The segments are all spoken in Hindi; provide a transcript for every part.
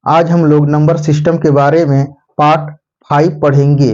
आज हम लोग नंबर सिस्टम के बारे में पार्ट 5 पढ़ेंगे।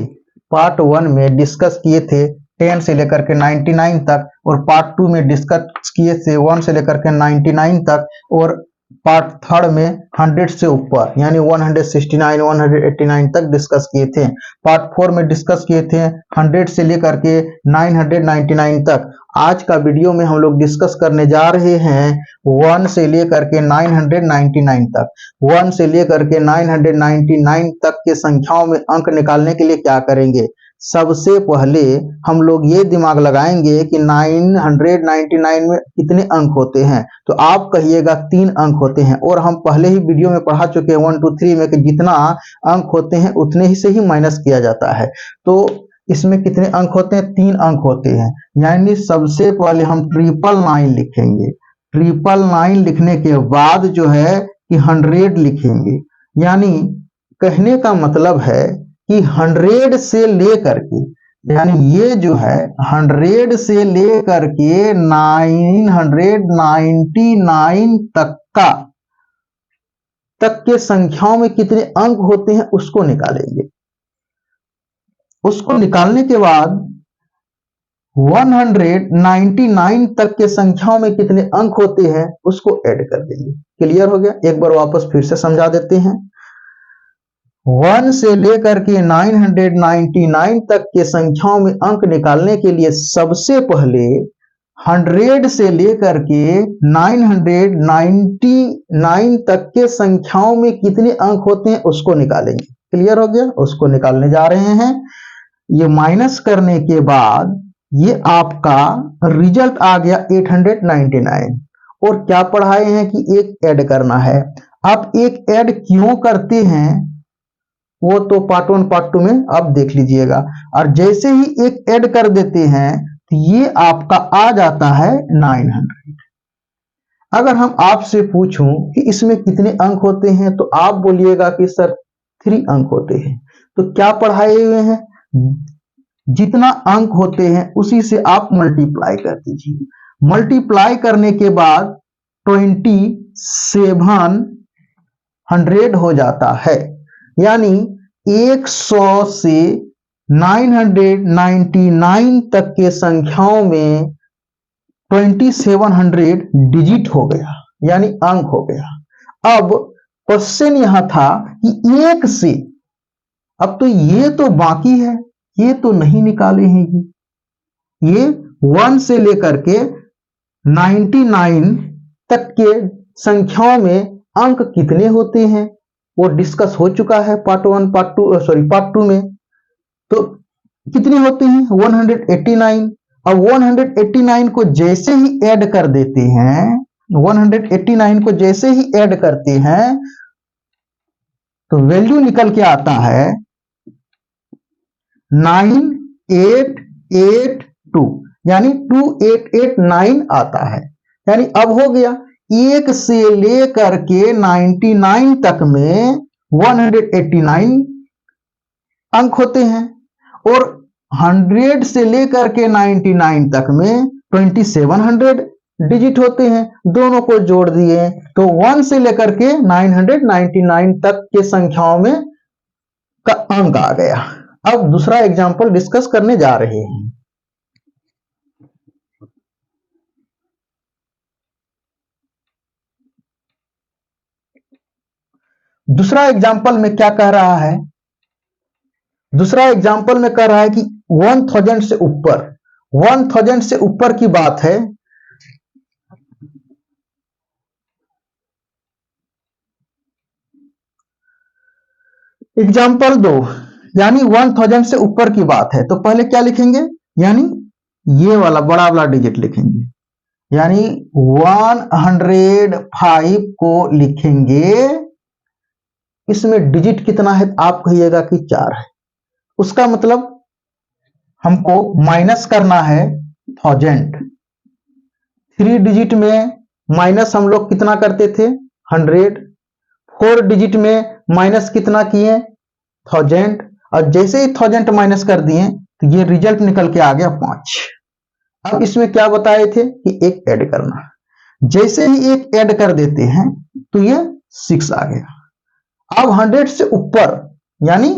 पार्ट 1 में डिस्कस किए थे 10 से लेकर के 99 तक, और पार्ट 2 में डिस्कस किए थे 1 से लेकर के 99 तक, और पार्ट 3 में 100 से ऊपर यानी 169 189 तक डिस्कस किए थे। पार्ट 4 में डिस्कस किए थे 100 से लेकर के 999 तक। आज का वीडियो में हम लोग डिस्कस करने जा रहे हैं 1 से लेकर के 999 तक। 1 से लेकर के 999 तक के संख्याओं में अंक निकालने के लिए क्या करेंगे? सबसे पहले हम लोग ये दिमाग लगाएंगे कि 999 में कितने अंक होते हैं, तो आप कहिएगा 3 अंक होते हैं, और हम पहले ही वीडियो में पढ़ा चुके हैं 1 2 3 में कि जितना अंक होते हैं उतने ही से ही माइनस किया जाता है। तो इसमें कितने अंक होते हैं? 3 अंक होते हैं। यानी सबसे पहले हम 999 लिखेंगे। 999 लिखने के बाद जो है कि 100 लिखेंगे। यानी कहने का मतलब है कि 100 से लेकर के, यानी ये जो है 100 से लेकर के 999 तक के संख्याओं में कितने अंक होते हैं उसको निकालेंगे। उसको निकालने के बाद 199 तक के संख्याओं में कितने अंक होते हैं उसको ऐड कर देंगे। क्लियर हो गया? एक बार वापस फिर से समझा देते हैं। 1 से लेकर के 999 तक के संख्याओं में अंक निकालने के लिए सबसे पहले 100 से लेकर के 999 तक के संख्याओं में कितने अंक होते हैं उसको निकालेंगे। क्लियर हो गया? उसको निकालने जा रहे हैं। ये माइनस करने के बाद ये आपका रिजल्ट आ गया 899। और क्या पढ़ाए हैं कि एक ऐड करना है। आप एक ऐड क्यों करते हैं वो तो पार्ट 1 पार्ट 2 में आप देख लीजिएगा। और जैसे ही एक ऐड कर देते हैं तो ये आपका आ जाता है 900। अगर हम आपसे पूछूं कि इसमें कितने अंक होते हैं तो आप बोलिएगा कि सर 3 अंक होते हैं। तो क्या पढ़ाए हुए हैं? जितना अंक होते हैं उसी से आप मल्टीप्लाई कर दीजिए। मल्टीप्लाई करने के बाद 2700 हो जाता है। यानी 100 से 999 तक के संख्याओं में 2700 डिजिट हो गया, यानी अंक हो गया। अब क्वेश्चन यहां था कि 1 से, अब तो ये तो बाकी है, ये तो नहीं निकाले हैं। ये 1 से लेकर के 99 तक के संख्याओं में अंक कितने होते हैं वो डिस्कस हो चुका है पार्ट 1 पार्ट 2 में। तो कितने होते हैं? 189। अब 189 को जैसे ही ऐड कर देते हैं, 189 को जैसे ही ऐड करते हैं तो वैल्यू निकल के आता है 9882, यानी 2889 आता है। यानी अब हो गया 1 से लेकर के 99 तक में 189 अंक होते हैं, और 100 से लेकर के 99 तक में 2700 डिजिट होते हैं। दोनों को जोड़ दिए तो 1 से लेकर के 999 तक के संख्याओं में का अंक आ गया। अब दूसरा एग्जांपल डिस्कस करने जा रहे हैं। दूसरा एग्जांपल में क्या कह रहा है? दूसरा एग्जांपल में कह रहा है कि 1000 से ऊपर, 1000 से ऊपर की बात है। एग्जांपल 2, यानी 1000 से ऊपर की बात है। तो पहले क्या लिखेंगे? यानी ये वाला बड़ा वाला डिजिट लिखेंगे, यानी 105 को लिखेंगे। इसमें डिजिट कितना है? आप कहिएगा कि 4 है। उसका मतलब हमको माइनस करना है 1000। 3 डिजिट में माइनस हम लोग कितना करते थे? 100। 4 डिजिट में माइनस कितना किए? 1000। और जैसे ही 1000 माइनस कर दिए तो ये रिजल्ट निकल के आ गया 5। अब इसमें क्या बताए थे कि एक ऐड करना। जैसे ही एक ऐड कर देते हैं तो ये 6 आ गया। अब 100 से ऊपर यानी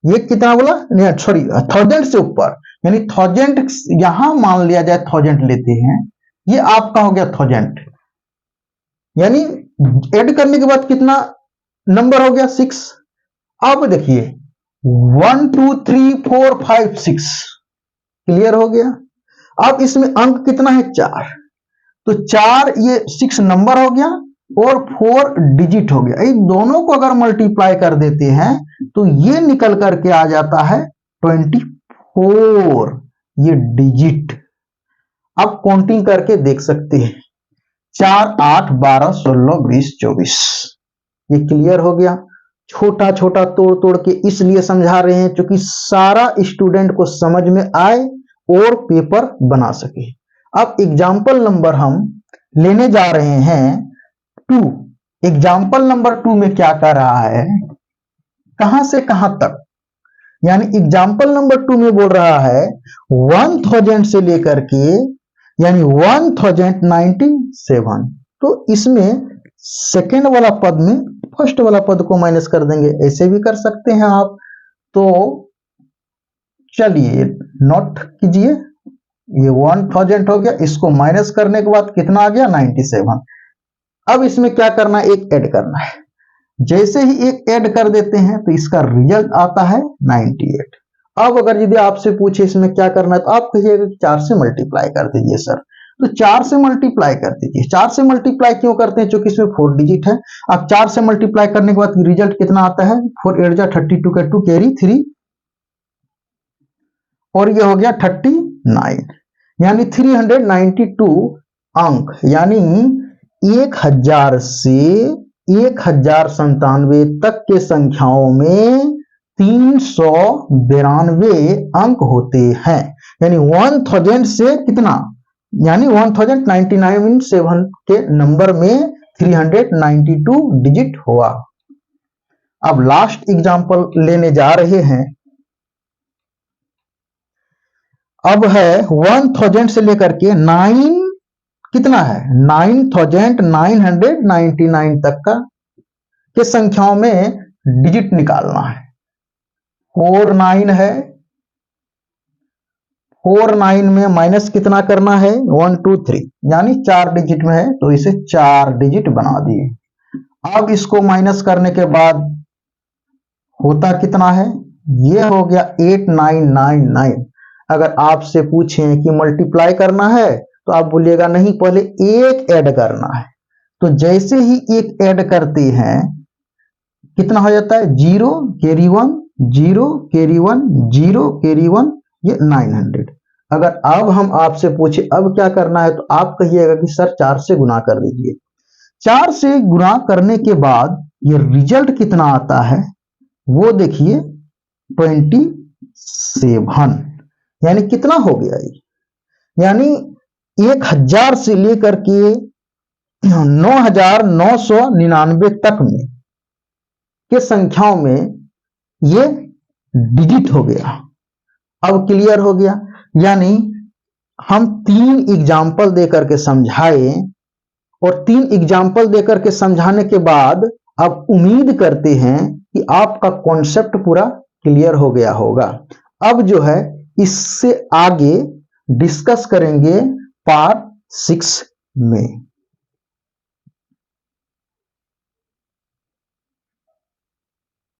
ये कितना बोला, नहीं सॉरी 1000 से ऊपर यानी 1000, यहां मान लिया जाए 1000 लेते हैं, ये आपका हो गया 1000, यानी ऐड करने के बाद कितना नंबर हो गया 6। अब देखिए 1 2 3 4 5 6 क्लियर हो गया। अब इसमें अंक कितना है 4, तो 4 ये 6 नंबर हो गया और 4 डिजिट हो गया। इन दोनों को अगर मल्टीप्लाई कर देते हैं तो ये निकल करके आ जाता है 24, ये डिजिट। अब काउंटिंग करके देख सकते हैं 4 8 12 16 20 24, ये क्लियर हो गया। छोटा छोटा तोड़ तोड़ के इसलिए समझा रहे हैं क्योंकि सारा स्टूडेंट को समझ में आए और पेपर बना सके। अब एग्जाम्पल नंबर हम लेने जा रहे हैं 2। एग्जाम्पल नंबर 2 में क्या कर रहा है, कहां से कहां तक, यानी एग्जाम्पल नंबर 2 में बोल रहा है 1000 से लेकर के यानी 1097। तो इसमें सेकेंड वाला पद में फर्स्ट वाला पद को माइनस कर देंगे, ऐसे भी कर सकते हैं आप। तो चलिए नोट कीजिए, ये 1000 हो गया, इसको माइनस करने के बाद कितना आ गया 97। अब इसमें क्या करना है, एक ऐड करना है। जैसे ही एक ऐड कर देते हैं तो इसका रिजल्ट आता है 98। अब अगर यदि आपसे पूछे इसमें क्या करना है तो आप कहिएगा कि 4 से मल्टीप्लाई कर दीजिए सर, तो 4 से मल्टीप्लाई कर दीजिए। 4 से मल्टीप्लाई क्यों करते हैं, क्योंकि इसमें 4 डिजिट है। अब 4 से मल्टीप्लाई करने के बाद रिजल्ट कितना आता है, 4 8 जा 32 का 2 कैरी 3 और ये हो गया 39, यानी 392 अंक, यानी 1000 से 1097 तक के संख्याओं में 392 अंक होते हैं। यानी 1000 से कितना, यानी 1097 के नंबर में 392 डिजिट हुआ। अब लास्ट एग्जांपल लेने जा रहे हैं। अब है 1000 से लेकर के 9 कितना है 9999 तक का के संख्याओं में डिजिट निकालना है। 49 है, 49 में माइनस कितना करना है 1 2 3, यानी 4 डिजिट में है तो इसे 4 डिजिट बना दिए। अब इसको माइनस करने के बाद होता कितना है, ये हो गया 8999। अगर आपसे पूछें कि मल्टीप्लाई करना है तो आप बोलिएगा नहीं, पहले एक ऐड करना है। तो जैसे ही एक ऐड करते हैं कितना हो जाता है 0 कैरी 1 0 कैरी 1 0 कैरी 1, ये 900। अगर अब हम आपसे पूछे अब क्या करना है तो आप कहिएगा कि सर 4 से गुना कर दीजिए। 4 से गुना करने के बाद ये रिजल्ट कितना आता है वो देखिए 27, यानी कितना हो गया ये, यानी 1000 से लेकर के 9999 तक में के संख्याओं में ये डिजिट हो गया। अब क्लियर हो गया, यानी हम 3 एग्जाम्पल देकर के समझाए और 3 एग्जाम्पल देकर के समझाने के बाद अब उम्मीद करते हैं कि आपका कॉन्सेप्ट पूरा क्लियर हो गया होगा। अब जो है इससे आगे डिस्कस करेंगे पार्ट 6 में।